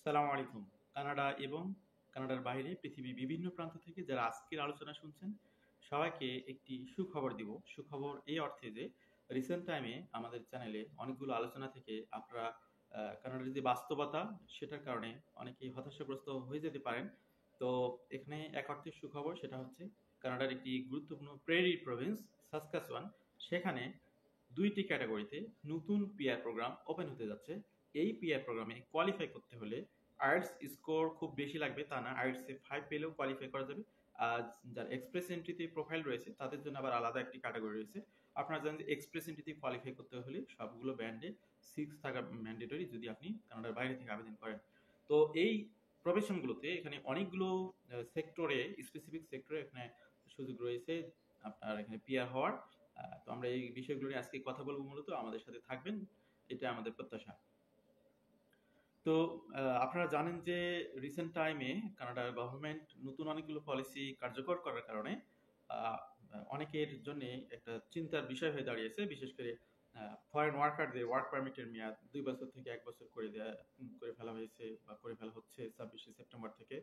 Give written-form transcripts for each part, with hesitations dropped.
সালাম আলাইকুম। কানাডা এবং কানাডার বাইরে পৃথিবীর বিভিন্ন প্রান্ত থেকে যারা আজকের আলোচনা শুনছেন, সবাইকে একটি সুখবর দিব। সুখবর এই অর্থে যে রিসেন্ট টাইমে আমাদের চ্যানেলে অনেকগুলো আলোচনা থেকে আপনারা কানাডার যে বাস্তবতা সেটার কারণে অনেকেই হতাশাগ্রস্ত হয়ে যেতে পারেন। তো এখানে এক অর্থে সুখবর সেটা হচ্ছে কানাডার একটি গুরুত্বপূর্ণ প্রেরি প্রভিন্স সাসকাচুয়ান, সেখানে ২টি ক্যাটাগরিতে নতুন পিআর প্রোগ্রাম ওপেন হতে যাচ্ছে। এই পিআর প্রোগ্রামে কোয়ালিফাই করতে হলে আইএলটিএস স্কোর খুব বেশি লাগবে তা না, আইএলটিএস এ 5 পেলেও কোয়ালিফাই করা যাবে। আর যার এক্সপ্রেস এন্ট্রিতে প্রোফাইল রয়েছে তাদের জন্য আবার আলাদা একটি ক্যাটাগরি রয়েছে। আপনারা জানেন যে এক্সপ্রেস এন্ট্রিতে কোয়ালিফাই করতে হলে সবগুলো ব্যান্ডে 6 থাকা ম্যান্ডেটরি যদি আপনি কানাডার বাইরে থেকে আবেদন করেন। তো এই প্রফেশনগুলোতে এখানে অনেকগুলো সেক্টরে, স্পেসিফিক সেক্টরে এখানে সুযোগ রয়েছে আপনার এখানে পিআর হওয়ার। তো আমরা এই বিষয়গুলো নিয়ে আজকে কথা বলবো, মূলত আমাদের সাথে থাকবেন, এটা আমাদের প্রত্যাশা। তো আপনারা জানেন যে রিসেন্ট টাইমে কানাডার গভর্নমেন্ট নতুন অনেকগুলো পলিসি কার্যকর করার কারণে আহ, অনেকের জন্য একটা চিন্তার বিষয় হয়ে দাঁড়িয়েছে। বিশেষ করে ফরেন ওয়ার্কারদের ওয়ার্ক পারমিটের মেয়াদ 2 বছর থেকে 1 বছর করে ফেলা হয়েছে বা করে ফেলা হচ্ছে 26শে সেপ্টেম্বর থেকে।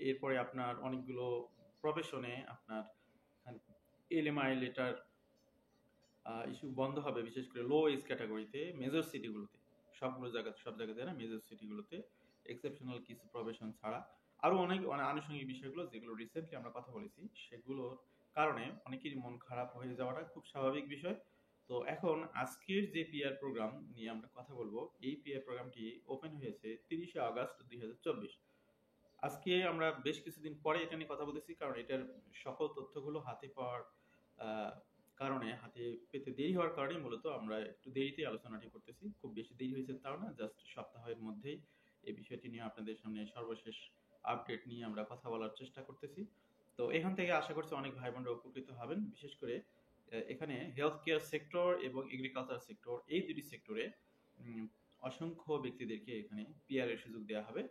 এরপরে আপনার অনেকগুলো প্রফেশনে আপনার এলএমআই লেটার ইস্যু বন্ধ হবে, বিশেষ করে লো এজ ক্যাটাগরিতে মেজর সিটিগুলোতে। সব জায়গাতে না, মেজর সিটিগুলোতে এক্সেপশনাল কিছু প্রফেশন ছাড়া আরো অনেক আনুষঙ্গিক বিষয়গুলো যেগুলো রিসেন্টলি আমরা কথা বলেছি, সেগুলোর কারণে অনেকেরই মন খারাপ হয়ে যাওয়াটা খুব স্বাভাবিক বিষয়। তো এখন আজকের যে পিআর প্রোগ্রাম নিয়ে আমরা কথা বলবো, এই পিআর প্রোগ্রামটি ওপেন হয়েছে 30শে আগস্ট 2024। আজকে আমরা বেশ কিছুদিন পরে এটা নিয়ে কথা বলতেছি, কারণ এটার সকল তথ্যগুলো হাতে পাওয়ার আহ, কারণে, হাতে পেতে দেরি হওয়ার কারণে মূলত আমরা একটু দেরিতে আলোচনাটি করতেছি। খুব বেশি দেরি হয়েছে তাও না, জাস্ট সপ্তাহের মধ্যেই এই বিষয়টি নিয়ে আপনাদের সামনে সর্বশেষ আপডেট নিয়ে আমরা কথা বলার চেষ্টা করতেছি। তো এখান থেকে আশা করছি অনেক ভাই বোনরা উপকৃত হবেন। বিশেষ করে এখানে হেলথ কেয়ার সেক্টর এবং এগ্রিকালচার সেক্টর, এই দুটি সেক্টরে অসংখ্য ব্যক্তিদেরকে এখানে পিআর এর সুযোগ দেওয়া হবে।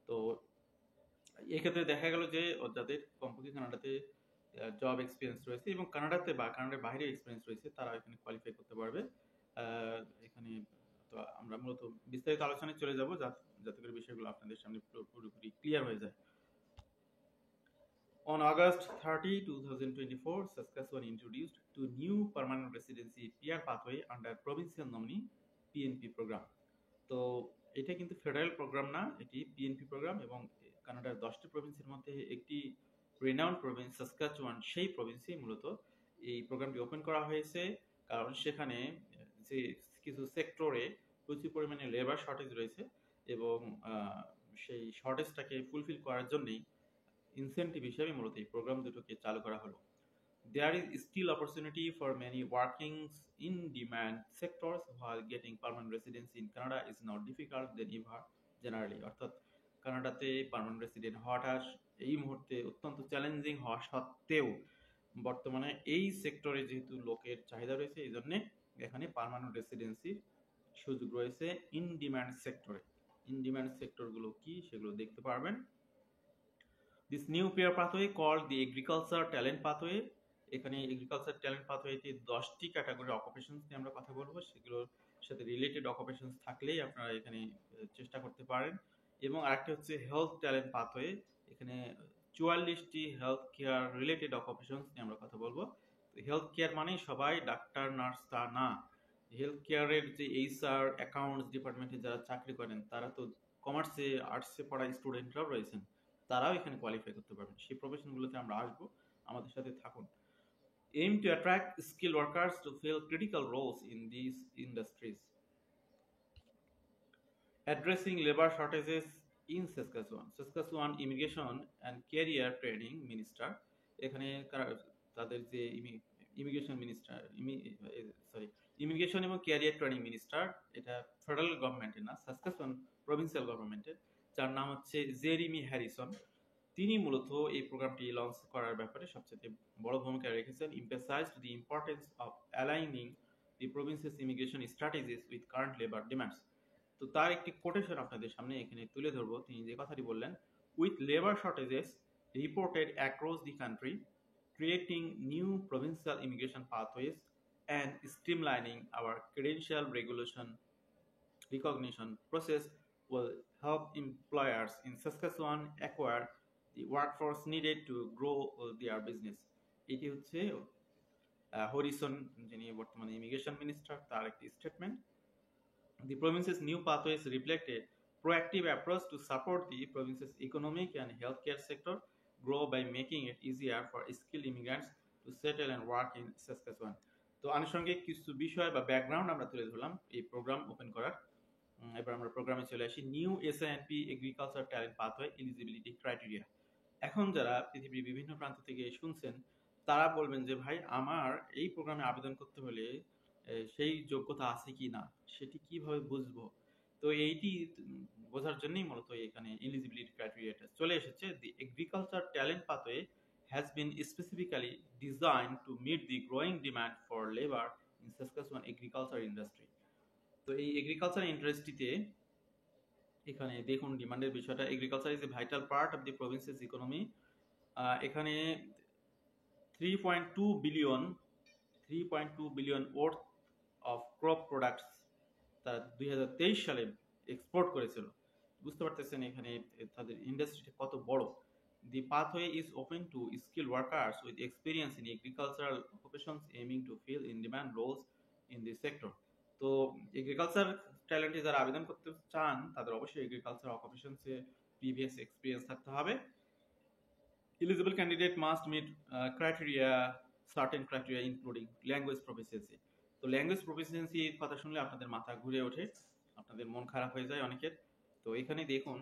তো এক্ষেত্রে দেখা গেল যে যাদের কমপক্ষে কানাডাতে জব এক্সপিরিয়েন্স রয়েছে এবং কানাডাতে বা কানাডার বাইরে এক্সপিরিয়েন্স রয়েছে, তারা এখানে কোয়ালিফাই করতে পারবে। এখানে তো আমরা মূলত বিস্তারিত আলোচনায় চলে যাব, যাতে করে বিষয়গুলো আপনাদের সামনে পুরোপুরি ক্লিয়ার হয়ে যায়। On August 30, 2024, Saskatchewan introduced two new permanent residency PR pathway under provincial nominee PNP program. তো এটা কিন্তু ফেডারেল প্রোগ্রাম না, এটি পিএনপি প্রোগ্রাম, এবং কানাডার 10টি প্রভিন্সের মধ্যে একটি রিনাউন্ড প্রভিন্স সাসকাচুয়ান, সেই প্রভিন্সে মূলত এই প্রোগ্রামটি ওপেন করা হয়েছে। কারণ সেখানে যে কিছু সেক্টরে প্রচুর পরিমাণে লেবার শর্টেজ রয়েছে, এবং সেই শর্টেজটাকে ফুলফিল করার জন্যই ইনসেন্টিভ হিসেবে মূলত এই প্রোগ্রাম দুটোকে চালু করা হলো। There is still opportunity for many working in demand sectors, while getting permanent residency in Canada is now difficult than ever generally. অর্থাৎ কানাডাতে পার্মানেন্ট রেসিডেন্ট হওয়াটা এই মুহূর্তে অত্যন্ত চ্যালেঞ্জিং হওয়া সত্ত্বেও বর্তমানে এই সেক্টরে যেহেতু লোকের চাহিদা রয়েছে, এই জন্য এখানে পার্মানেন্ট রেসিডেন্সির সুযোগ রয়েছে ইন ডিমান্ড সেক্টরে। ইন ডিমান্ড সেক্টরগুলো কি সেগুলো দেখতে পারবেন। This new peer pathway called the agriculture talent pathway, এখানে এগ্রিকালচার ট্যালেন্ট পাথওয়েতে 10টি ক্যাটাগরি অকুপেশনস নিয়ে আমরা কথা বলবো। সেগুলোর সাথে রিলেটেড অকুপেশনস থাকলেই আপনারা এখানে চেষ্টা করতে পারেন। এবং আরেকটা হচ্ছে হেলথ ট্যালেন্ট পাথওয়ে, এখানে 44টি হেলথ কেয়ার রিলেটেড অকুপেশনস নিয়ে আমরা কথা বলবো। হেলথ কেয়ার মানে সবাই ডাক্তার নার্স তা না। হেলথ কেয়ারের যে এইচআর অ্যাকাউন্টস ডিপার্টমেন্টে যারা চাকরি করেন, তারা তো কমার্সে আর্টসে পড়া স্টুডেন্টরাও রয়েছেন, তারাও এখানে কোয়ালিফাই করতে পারবেন। সেই প্রফেশনগুলোতে আমরা আসবো, আমাদের সাথে থাকুন। Aim to attract skilled workers to fill critical roles in these industries. Addressing labor shortages in Saskatchewan. Saskatchewan Immigration and Career Training Minister, এখানে তাদের যে ইমিগ্রেশন মিনিস্টার, ইমিগ্রেশন এবং ক্যারিয়ার ট্রেনিং মিনিস্টার, এটা ফেডারেল গভর্নমেন্টের না, সাসকাচুয়ান প্রভিন্সিয়াল গভর্নমেন্টের, যার নাম হচ্ছে জেরিমি হ্যারিসন। তিনি মূলত এই প্রোগ্রামটি লঞ্চ করার ব্যাপারে সবচেয়ে বড় ভূমিকা রেখেছেন। emphasized the importance of aligning the province's immigration strategies with current labor demands. তো তার একটি কোটেশন আপনাদের সামনে এখানে তুলে ধরবো। তিনি যে কথাটি বললেন, with labor shortages reported across the country, creating new provincial immigration pathways and streamlining our credential regulation recognition process will help employers in Saskatchewan acquire the workforce needed to grow their business. এটি হচ্ছে হরিসন, যিনি বর্তমানে immigration minister, তার একটি statement. The province's new pathways reflect a proactive approach to support the province's economic and healthcare sector grow by making it easier for skilled immigrants to settle and work in Saskatchewan. তো আনুষঙ্গিক কিছু বিষয় বা background আমরা তুলে ধরলাম এই programme open করার। এবার আমরা প্রোগ্রামে চলে আসি। New এসআইএনপি agriculture talent pathway eligibility criteria. এখন যারা পৃথিবীর বিভিন্ন প্রান্ত থেকে শুনছেন তারা বলবেন যে ভাই আমার এই প্রোগ্রামে আবেদন করতে হলে সেই যোগ্যতা আছে কি না সেটি কিভাবে বুঝবো। তো এইটি বোঝার জন্যই মূলত এখানে এলিজিবিলিটি ক্রাইটেরিয়াটা চলে এসেছে। The agriculture talent pathway has been specifically designed to meet the growing demand for labor in Saskatchewan agriculture industry. তো এই এগ্রিকালচার ইন্ডাস্ট্রিতে এখানে দেখুন ডিমান্ডের বিষয়টা। Agriculture is a vital part of the provinces economy. এখানে 3.2 billion worth of crop products তারা 2023 সালে export করেছিল। বুঝতে পারতেছেন এখানে তাদের ইন্ডাস্ট্রিটা কত বড়। The pathway is open to skilled workers with experience in agricultural occupations aiming to fill in-demand roles in this sector. তো এগ্রিকালচার ট্যালেন্টে যারা আবেদন করতে চান তাদের অবশ্যই এগ্রিকালচার অকুপেশনসে প্রিভিয়াস এক্সপিরিয়েন্স থাকতে হবে। Eligible candidate must meet certain criteria including language proficiency. তো ল্যাঙ্গুয়েজ প্রফিসিয়েন্সি কথা শুনলে আপনাদের মাথা ঘুরে ওঠে, আপনাদের মন খারাপ হয়ে যায় অনেকের। তো এখানে দেখুন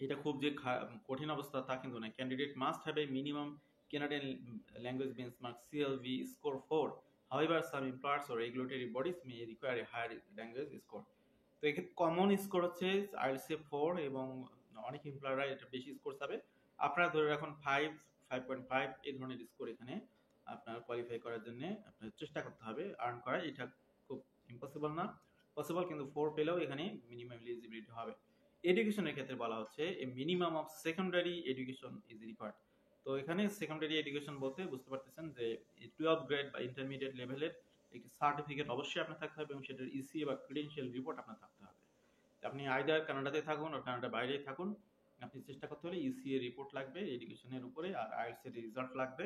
এটা খুব যে কঠিন অবস্থা তা কিন্তু না। Candidate must have A minimum Canadian language benchmark CLV score 4. However, some employers or regulatory bodies may require a higher language score. তো এক্ষেত্রে কমন স্কোর হচ্ছে IELTS 4 এবং অনেক এমপ্লয়াররা এটা বেশি স্কোর চাবে। আপনারা ধরে রাখুন 5.5 এই ধরনের স্কোর এখানে আপনার কোয়ালিফাই করার জন্য আপনার চেষ্টা করতে হবে আর্ন করা। এটা খুব ইম্পসিবল না, পসিবল, কিন্তু 4 পেলেও এখানে মিনিমাম এলিজিবিলিটি হবে। এডুকেশনের ক্ষেত্রে বলা হচ্ছে a minimum of secondary education is required. তো এখানে সেকেন্ডারি এডুকেশন বলতে বুঝতে পারতেছেন যে 12 গ্রেড বা ইন্টারমিডিয়েট লেভেলের একটি সার্টিফিকেট অবশ্যই আপনার থাকতে হবে এবং সেটার ইসিএ বা ক্রেডেনশিয়াল রিপোর্ট আপনার থাকতে হবে। আপনি আইদার কানাডাতে থাকুন আর কানাডার বাইরে থাকুন, আপনি চেষ্টা করতে হলে ইসিএ রিপোর্ট লাগবে এডুকেশনের উপরে, আর আইএলটিএস এর রেজাল্ট লাগবে।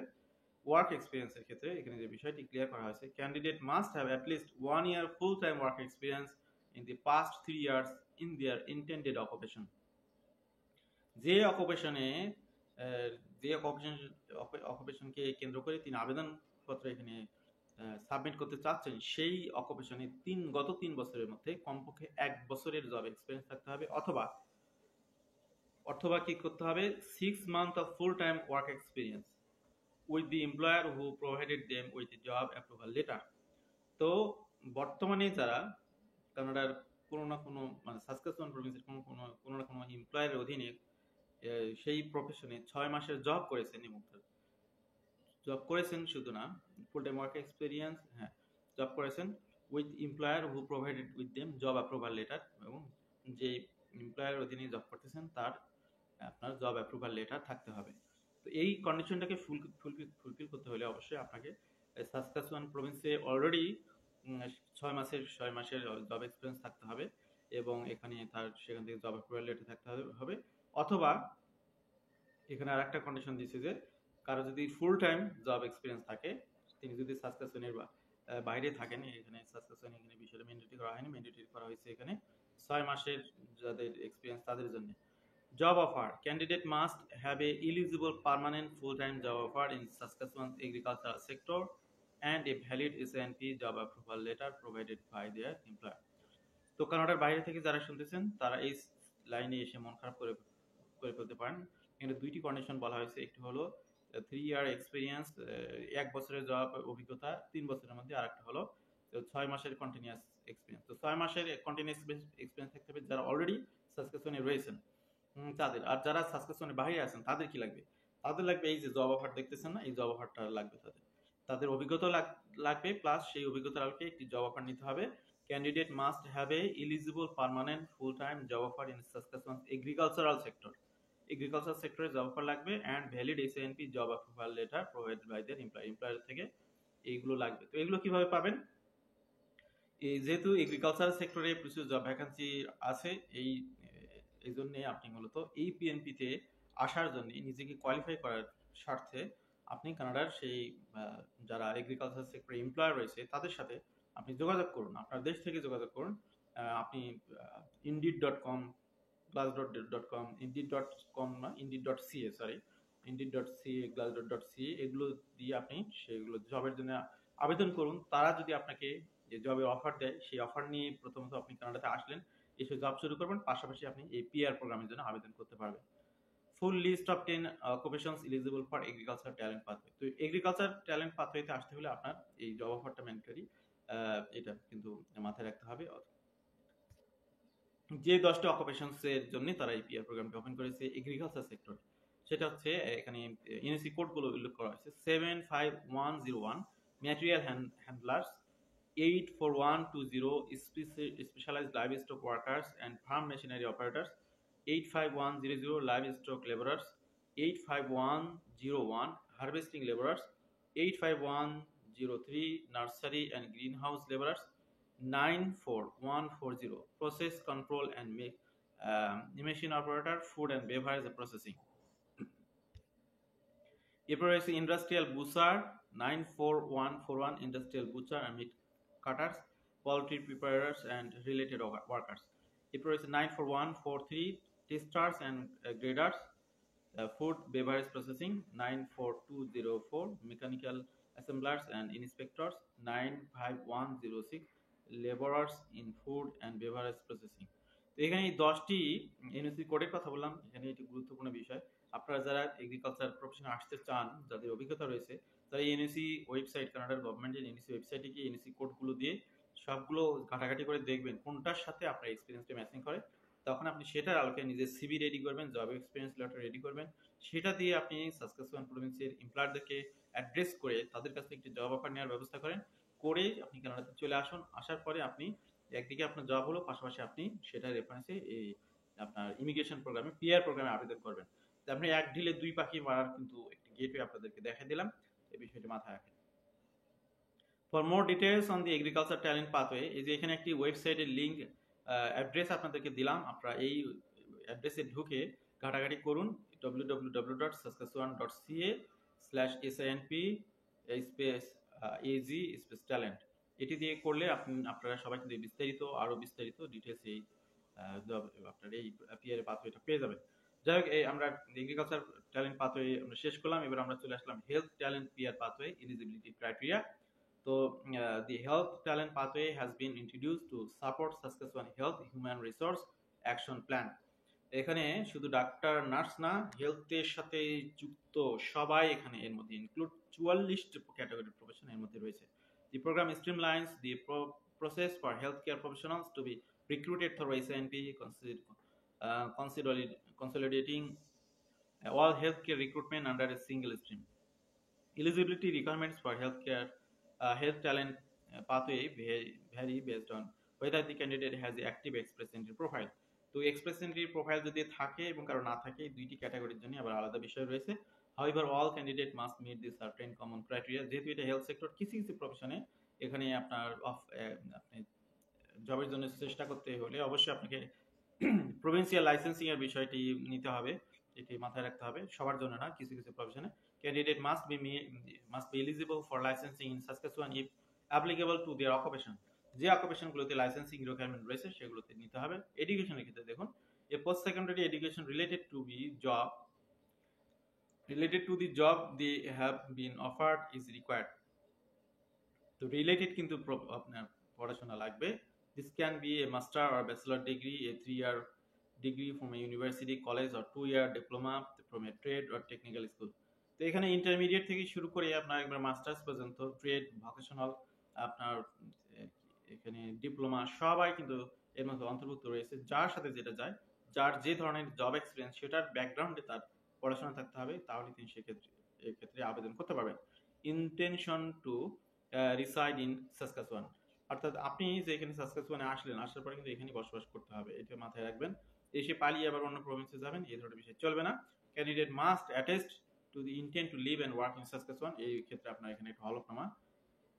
ওয়ার্ক এক্সপিরিয়েন্সের ক্ষেত্রে এখানে যে বিষয়টি ক্লিয়ার করা হয়েছে, candidate must have at least 1 year full time work experience in the past 3 years in their intended occupation. যে অকুপেশনকে কেন্দ্র করে তিনি আবেদনপত্র এখানে সাবমিট করতে চাচ্ছেন সেই অকুপেশনে গত 3 বছরের মধ্যে কমপক্ষে 1 বছরের জব এক্সপিরিয়েন্স থাকতে হবে, অথবা কি করতে হবে 6 months of full time work experience with the employer who provided them with a job approval letter. তো বর্তমানে যারা কানাডার কোনো না কোনো মানে সাসকাচুয়ান প্রভিন্সের কোনো না কোনো এমপ্লয়ারের অধীনে সেই প্রফেশনে 6 মাসের জব করেছেন এবং জব করেছেন শুধু না, ফুল টাইম ওয়ার্ক এক্সপিরিয়েন্স, হ্যাঁ জব করেছেন with employer who provided with them job approval letter, এবং যে এমপ্লয়ারের অধীনে জব করতেছেন তার আপনার জব অ্যাপ্রুভাল লেটার থাকতে হবে। তো এই কন্ডিশনটাকে ফুলফিল করতে হলে অবশ্যই আপনাকে সাসকাচুয়ান প্রভিন্সে অলরেডি 6 মাসের জব এক্সপিরিয়েন্স থাকতে হবে এবং এখানে তার সেখান থেকে জব অ্যাপ্রুভাল লেটার থাকতে হবে। অথবা এখানে আর একটা কন্ডিশন দিচ্ছে যে কারো যদি ফুল টাইম জব এক্সপিরিয়েন্স থাকে, তিনি যদি সাসকাচুয়ানের বাইরে থাকেন, এখানে সাসকাচুয়ান এখানে বিষয়টা ম্যান্ডেটরি করা হয়নি, ম্যান্ডেটরি করা হয়েছে এখানে 6 মাসের যাদের এক্সপিরিয়েন্স তাদের জন্য। Job offer. Candidate must have a eligible permanent full-time job offer in Saskatchewan's agricultural sector and a valid SNP job approval letter provided by their employer. তো কানাডার বাইরে থেকে যারা শুনতেছেন তারা এই লাইনে এসে মন খারাপ করে ফেলতে পারেন। এখানে দুইটি কন্ডিশন বলা হয়েছে, একটি হলো 3 year এক্সপিরিয়েন্স, 1 বছরের জব অভিজ্ঞতা 3 বছরের মধ্যে, আর একটা হলো 6 মাসের কন্টিনিউয়াস এক্সপিরিয়েন্স। তো 6 মাসের কন্টিনিউয়াস এক্সপিরিয়েন্স থাকতে হবে যারা অলরেডি সাসকাচুয়ানে রয়েছেন তাদের। আর যারা সাসকাচুয়ানের বাইরে আছেন তাদের কি লাগবে? তাদের লাগবে এই যে জব অফার দেখতেছেন না, এই জব অফারটা লাগবে তাদের অভিজ্ঞতা লাগবে, প্লাস সেই অভিজ্ঞতার আলোকে একটি জব অফার নিতে হবে। Candidate must have a eligible permanent full time job offer in Saskatchewan agricultural sector, agriculture সেক্টরে জব অফার লাগবে, and valid SNP job approval letter provided by their employer থেকে এইগুলো লাগবে। তো এগুলো কিভাবে পাবেন? যেহেতু এগ্রিকালচার সেক্টরে প্রচুর জব ভ্যাকান্সি আছে, এই এই জন্যে আপনি মূলত এই পিএনপিতে আসার জন্য নিজেকে কোয়ালিফাই করার স্বার্থে আপনি কানাডার সেই যারা এগ্রিকালচার সেক্টরে এমপ্লয়ার রয়েছে তাদের সাথে আপনি যোগাযোগ করুন, আপনার দেশ থেকে যোগাযোগ করুন। আপনি indeed.com, glassdoor.com, indeed.com না, indeed.ca, সরি, indeed.ca, glassdoor.ca, এগুলো দিয়ে আপনি সেগুলো জবের জন্য আবেদন করুন। তারা যদি আপনাকে যে জবের অফার দেয় সেই অফার নিয়ে প্রথমত আপনি কানাডাতে আসলেন, এসে জব শুরু করবেন, পাশাপাশি আপনি এই পিআর প্রোগ্রামের জন্য আবেদন করতে পারবেন। Full list of 10 occupations eligible for agriculture talent pathway। তো এগ্রিকালচার ট্যালেন্ট পাথওয়েতে আসতে হলে আপনার এই জব অফারটা ম্যান্ডেটরি, এটা কিন্তু মাথায় রাখতে হবে। যে 10টা অকুপেশনস এর জন্য তারা এই পিআর প্রোগ্রামটা ওপেন করেছে এগ্রিকালচার সেক্টর, সেটা হচ্ছে এখানে ইউনিসি কোডগুলো উল্লেখ করা হয়েছে। 75101 material handlers, 84120 specialised livestock workers and farm machinery operators, 85100 livestock labourers, 85101 harvesting labourers, 85103 nursery and green house labourers, 94140 process control and machine operator, food and beverage processing। এরপর রয়েছে industrial Butcher, 94141 industrial Butcher and meat cutters, poultry preparers and related workers। এরপর রয়েছে 94143 testers and graders, food beverage processing, 94204 mechanical assemblers and inspectors, 95106 laborers in food and beverage processing। তো এখানে এই 10টি NOC কোডের কথা বললাম, এখানে এটি গুরুত্বপূর্ণ বিষয়। আপনারা যারা এগ্রিকালচার প্রফেশনে আসতে চান, যাদের অভিজ্ঞতা রয়েছে, তারা এনওসি ওয়েবসাইট, কানাডার গভর্নমেন্টের এনওসি ওয়েবসাইটে গিয়ে এনওসি কোডগুলো দিয়ে সবগুলো ঘাটাঘাটি করে দেখবেন কোনটার সাথে আপনার এক্সপিরিয়েন্সটা ম্যাচিং করে। তখন আপনি সেটার আলোকে নিজের সিভি রেডি করবেন, জব এক্সপিরিয়েন্স লেটার রেডি করবেন, সেটা দিয়ে আপনি সাসকাচুয়ান প্রভিন্সের এমপ্লয়ারদেরকে অ্যাড্রেস করে তাদের কাছ থেকে একটি জব অফার নেওয়ার ব্যবস্থা করেন, করে আপনি কানাডাতে চলে আসুন। আসার পরে আপনি একদিকে আপনার জব হলো, পাশাপাশি আপনি সেটা রেফারেন্সে এই আপনার ইমিগ্রেশন প্রোগ্রামে, পিআর প্রোগ্রামে আবেদন করবেন। তো আপনি এক ঢিলে দুই পাখি মারার কিন্তু একটি গেটওয়ে আপনাদেরকে দেখাই দিলাম, এই বিষয়টি মাথায় রাখেন। For more details on the agriculture talent pathway, এই যে এখানে একটি ওয়েবসাইটের লিঙ্ক অ্যাড্রেস আপনাদেরকে দিলাম, আপনারা এই অ্যাড্রেসে ঢুকে ঘাটাঘাটি করুন, www.saskatchewan.ca/SINP space AG space talent. এটি দিয়ে করলে আপনারা সবাই কিন্তু বিস্তারিত, আরো বিস্তারিত ডিটেলস এই আপনার এই পিআর পাথওয়েটা পেয়ে যাবেন। যাই হোক, আমরা এগ্রিকালচার ট্যালেন্ট পাথওয়ে আমরা শেষ করলাম, এবার আমরা চলে আসলাম health talent PR pathway eligibility criteria. So, the health talent pathway has been introduced to support Saskatchewan Health Human Resource Action Plan। এখানে শুধু ডাক্তার নার্স না, হেলথের সাথে যুক্ত সবাই এখানে এর মধ্যে ইনক্লুড, 44টি ক্যাটাগরি প্রফেশন এর মধ্যে রয়েছে। The program streamlines the process for healthcare professionals to be recruited through SINP, consolidating all healthcare recruitment under a single stream। Eligibility requirements for health talent pathway vary based on whether the candidate has the active express entry profile। তো express entry profile যদি থাকে এবং কারো না থাকে, দুইটি ক্যাটাগরির জন্য আবার আলাদা বিষয় রয়েছে। However, all candidate must meet the certain common criteria। যেহেতু এটা হেলথ সেক্টর, কিছু কিছু প্রফেশনে এখানে আপনার আপনি জবের জন্য চেষ্টা করতে হলে অবশ্যই আপনাকে প্রভিন্সিয়াল লাইসেন্সিং এর বিষয়টি নিতে হবে, এটি মাথায় রাখতে হবে। সবার জন্য না, কিছু কিছু প্রফেশনে candidate must be eligible for licensing in Saskatchewan if applicable to their occupation। যে অকুপেশনগুলোতে লাইসেন্সিং রিকোয়ারমেন্ট রয়েছে সেগুলোতে নিতে হবে। এডুকেশনের ক্ষেত্রে দেখুন, a post secondary education related to the job they have been offered is required। তো রিলেটেড কিন্তু আপনার পড়াশোনা লাগবে। This can be a master or bachelor degree, a 3-year degree from a university, college or 2-year diploma from a trade or technical school। তো এখানে intermediate থেকে শুরু করে আপনার একবার মাস্টার্স পর্যন্ত, ট্রেড, ভোকেশনাল, আপনার এখানে ডিপ্লোমা, সবাই কিন্তু এর মধ্যে অন্তর্ভুক্ত রয়েছে। যার সাথে যেটা যায়, যার যে ধরনের জব এক্সপিরিয়েন্স সেটার ব্যাকগ্রাউন্ডে তার পড়াশোনা থাকতে হবে, তাহলে তিনি সেক্ষেত্রে আবেদন করতে পারবেন। Intention to reside in Saskatchewan, অর্থাৎ আপনি যে এখানে সাসকাচুয়ানে আসলেন, আসার পরে কিন্তু এখানে বসবাস করতে হবে, এটা মাথায় রাখবেন। এসে পালিয়ে আবার অন্য প্রভিন্সে যাবেন, এই ধরনের বিষয় চলবে না। Candidate must attest to the intent to live and work in Saskatchewan. এই ক্ষেত্রে আপনার এখানে একটা হলফনামা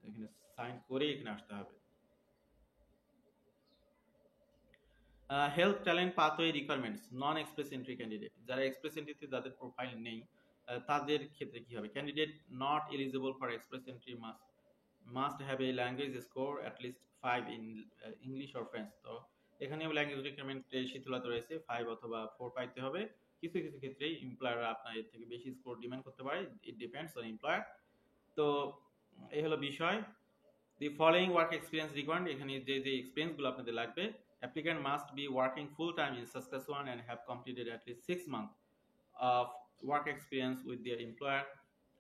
এখানে সাইন করে এখানে আসতে হবে। হেলথ ট্যালেন্ট পাথওয়ে রিকোয়ারমেন্টস নন এক্সপ্রেস এন্ট্রি ক্যান্ডিডেট, যারা এক্সপ্রেস এন্ট্রিতে যাদের প্রোফাইল নেই তাদের ক্ষেত্রে কি হবে? Candidate not eligible for express entry must have A language score at least 5 in English or French. তো এখানেও ল্যাঙ্গুয়েজ রিকোয়ারমেন্টে শিথিলতা রয়েছে, 5 অথবা 4 পাইতে হবে। কিছু কিছু ক্ষেত্রেই এমপ্লয়াররা আপনার এর থেকে বেশি স্কোর ডিমান্ড করতে পারে, ইট ডিপেন্ডস অন এমপ্লয়ার। তো এই হলো বিষয়। The following work experience required, এখানে যে যে এক্সপিরিয়েন্সগুলো আপনাদের লাগবে: applicant must be working full time in Saskatchewan and have completed at least 6 months of work experience with their employer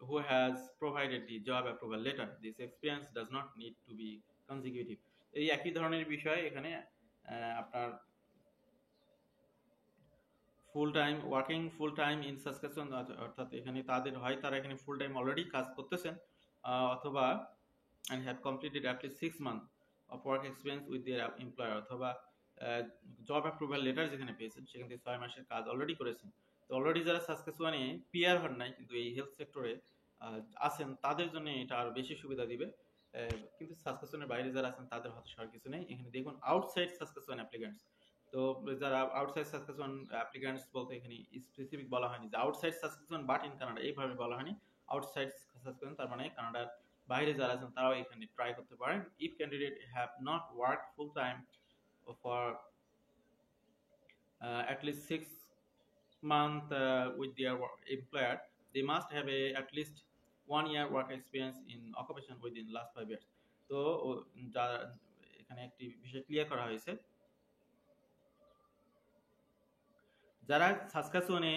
who has provided the job approval letter. This experience does not need to be consecutive. এই একই ধরনের বিষয় এখানে আপনার full time in Saskatchewan, অর্থাৎ এখানে তাদের হয় তারা এখানে ফুল টাইম অলরেডি কাজ করতেছেন, অথবা and have completed at least 6 months of work experience with their employer, অথবা জব অ্যাপ্রুভাল লেটার যেখানে পেয়েছেন সেখান থেকে 6 মাসের কাজ অলরেডি করেছেন। তো অলরেডি যারা সাসকাচুয়ানে পিআর হন নাই কিন্তু এই হেলথ সেক্টরে আছেন তাদের জন্য এটা আরো বেশি সুবিধা দিবে। কিন্তু সাসকাচুয়ানের বাইরে যারা আছেন তাদের হতাশ হওয়ার কিছু নেই। এখানে দেখুন আউটসাইড সাসকাচুয়ান অ্যাপ্লিক্যান্টস। তো যারা আউটসাইড সাসকাচুয়ান অ্যাপ্লিক্যান্টস বলতে এখানে স্পেসিফিক বলা হয়নি যে outside Saskatchewan but in Canada, এইভাবে বলা হয়নি। আউটসাইড সাসকাচুয়ান তার মানে কানাডার বাইরে যারা আছেন তারাও এখানে ট্রাই করতে পারেন। If candidate have not work full time for at least 6 months with their employer, they must have at least 1 year work experience in occupation within last 5 years. তো যারা এখানে একটি বিষয় ক্লিয়ার করা হয়েছে, যারা সাসকাচুয়ানে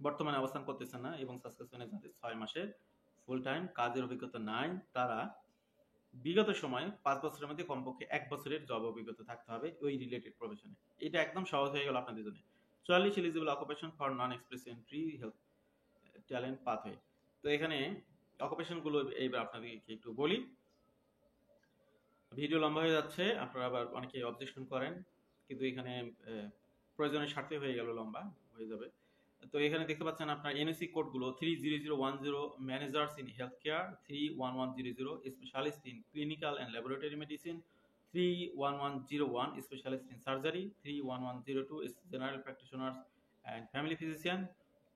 বর্তমানে অবস্থান করতেছেন না এবং সাসকাচুয়ানে যাদের 6 মাসের ফুল টাইম কাজের অভিজ্ঞতা নাই, তারা বিগত সময়ে 5 বছরের মধ্যে কমপক্ষে 1 বছরের জব অভিজ্ঞতা থাকতে হবে ওই রিলেটেড প্রফেশনে। এটা একদম সহজ হয়ে গেল আপনাদের জন্য। 44 eligible occupation for non express entry health talent pathway. তো এখানে অকুপেশন গুলো এইবার আপনাদেরকে একটু বলি। ভিডিও লম্বা হয়ে যাচ্ছে, আপনারা আবার অনেকে অবজেকশন করেন, কিন্তু এখানে প্রয়োজনের স্বার্থে হয়ে গেল, লম্বা হয়ে যাবে। তো এখানে দেখতে পাচ্ছেন আপনার এনওসি কোডগুলো: 30010 managers in health care, 31100 specialist in clinical and laboratory medicine, 31101 specialist in surgery, 31102 general practitioners and family physician,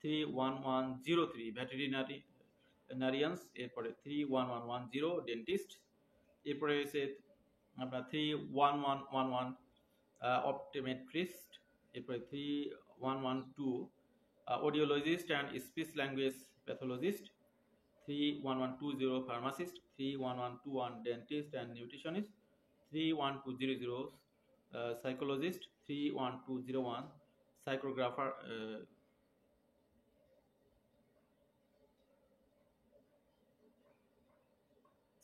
31103 veterinarians, এরপরে 31110 ডেন্টিস্ট, এরপরে হচ্ছে আপনার 31111 অপটোমেট্রিস্ট, এরপরে 3112 audiologist and speech language pathologist, 31120 pharmacist, 31121 dentist and nutritionist, 31200 psychologist, 31201 psychographer,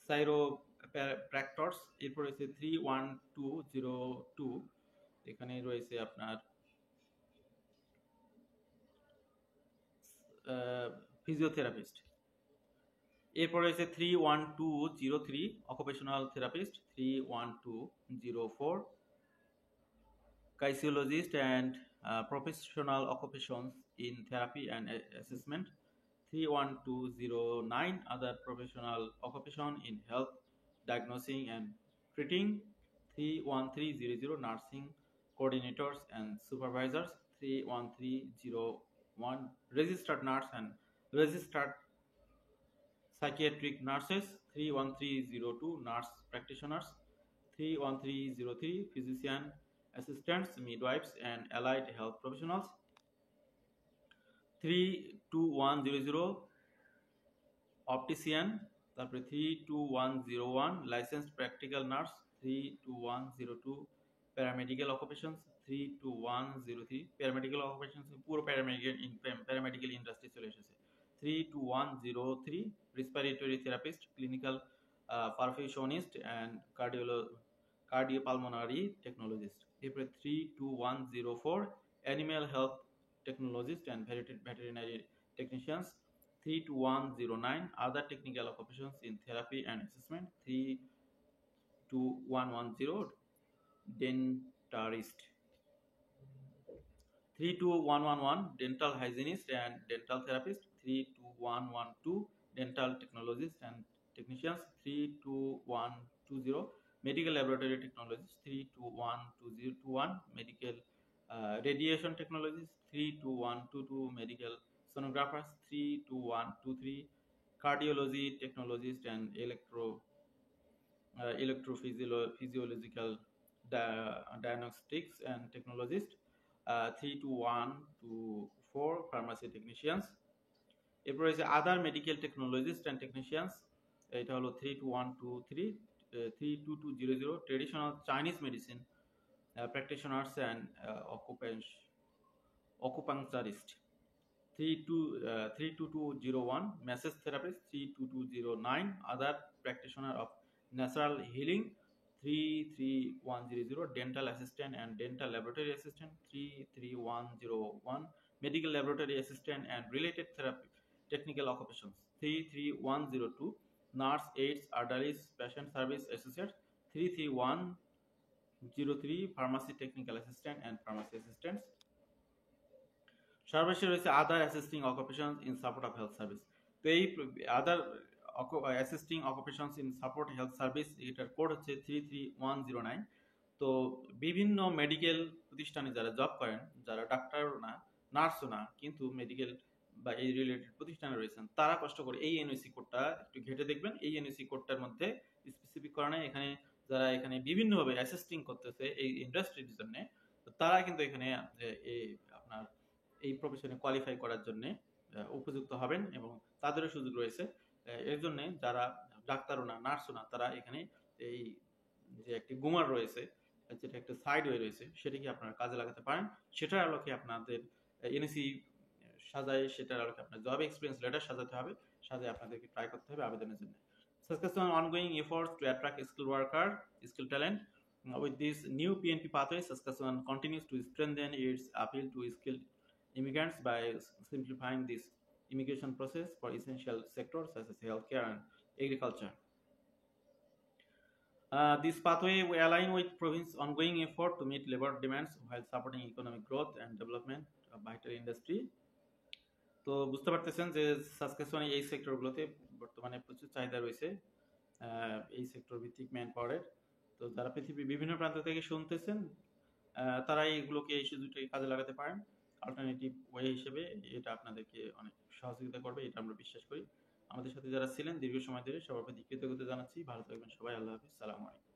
chiropractors, এরপর রয়েছে 31202, এখানে রয়েছে আপনার ফিজিওথেরাপিস্ট, এরপর রয়েছে 31203 occupational therapist, 31204 kinesiologist and professional occupations in therapy and assessment, 31209 other professional occupation in health diagnosing and treating, 31300 nursing coordinators and supervisors, 31301 registered nurse and registered psychiatric nurses, 31302 nurse practitioners, 31303 physician assistants, midwives and allied health professionals, 32100 optician, তারপরে 32101 licensed practical nurse, 32102 paramedical occupations, 32103 paramedical occupations পুরো paramedical industry চলে এসেছে, 32103 respiratory therapist, clinical perfusionist and cardiopulmonary technologist, এরপরে 32104 animal health technologist and veterinary technicians, 32109 other technical occupations in therapy and assessment, 32110 dentarist, 32111 dental hygienist and dental therapist, 32112 dental technologists and technicians, 32120 medical laboratory technologies 3212021, medical radiation technologies 32122, medical sonographers 32123, cardiology technologists and electrophysiological diagnostics and technologists 32124, pharmacy technicians। এরপর হচ্ছে other medical technologists and technicians, এটা হলো 32123, 32200, traditional Chinese medicine practitioners and acupuncturist 32201, massage therapist 32209, other practitioner of natural healing 33100, dental assistant and dental laboratory assistant 33101, medical laboratory assistant and related therapy technical occupations 33102, nurse aides elderly patient service associates 33103, pharmacy technical assistant and pharmacy assistants। সর্বশেষে রয়েছে other assisting occupations in support of health service. তো এই other assisting occupations in support health service, এটার code হচ্ছে 33109। তো বিভিন্ন medical প্রতিষ্ঠানে যারা জব করেন, যারা ডাক্তারও না নার্সও না কিন্তু মেডিকেল বা এই রিলেটেড প্রতিষ্ঠানে রয়েছেন, তারা কষ্ট করে এই এনওসি কোডটা একটু ঘেটে দেখবেন। এই এনওসি কোডটার মধ্যে স্পেসিফিক করা নেই, এখানে যারা এখানে বিভিন্নভাবে অ্যাসিস্টিং করতেছে এই ইন্ডাস্ট্রির জন্য, তারা কিন্তু এখানে আপনার এই প্রফেশনে কোয়ালিফাই করার জন্য উপযুক্ত হবেন এবং তাদেরও সুযোগ রয়েছে। এর জন্য যারা ডাক্তারও না নার্সও না, তারা এখানে এই যে একটি গুমার রয়েছে, যেটা একটা সাইড ওয়ে রয়েছে, সেটিকে আপনারা কাজে লাগাতে পারেন। সেটার আলোকে আপনাদের এনএসি সাজায়, সেটার আলোকে আপনার জব এক্সপিরিয়েন্স লেটার সাজাতে হবে, সাজায় আপনাদেরকে ট্রাই করতে হবে আবেদনের জন্য। Saskatchewan ongoing efforts to attract skilled worker, skilled talent. With this new PNP pathway, Saskatchewan continues to strengthen its appeal to skilled immigrants by simplifying this immigration process for essential sectors such as healthcare and agriculture. This pathway will align with province's ongoing effort to meet labor demands while supporting economic growth and development of vital industry. তো বুঝতে পারতেছেন যে সাসকাচুয়ানে এই সেক্টরগুলোতে বর্তমানে প্রচুর চাহিদা রয়েছে এই সেক্টর ভিত্তিক ম্যান পাওয়ারের। তো যারা পৃথিবীর বিভিন্ন প্রান্ত থেকে শুনতেছেন, তারা এইগুলোকে এই সুযোগটাকে কাজে লাগাতে পারেন। অল্টারনেটিভ ওয়ে হিসেবে এটা আপনাদেরকে অনেক সহযোগিতা করবে, এটা আমরা বিশ্বাস করি। আমাদের সাথে যারা ছিলেন দীর্ঘ সময় ধরে, সবার প্রতি কৃতজ্ঞতা জানাচ্ছি। ভালো থাকবেন সবাই। আল্লাহ হাফিজ। সালামু আলাইকুম।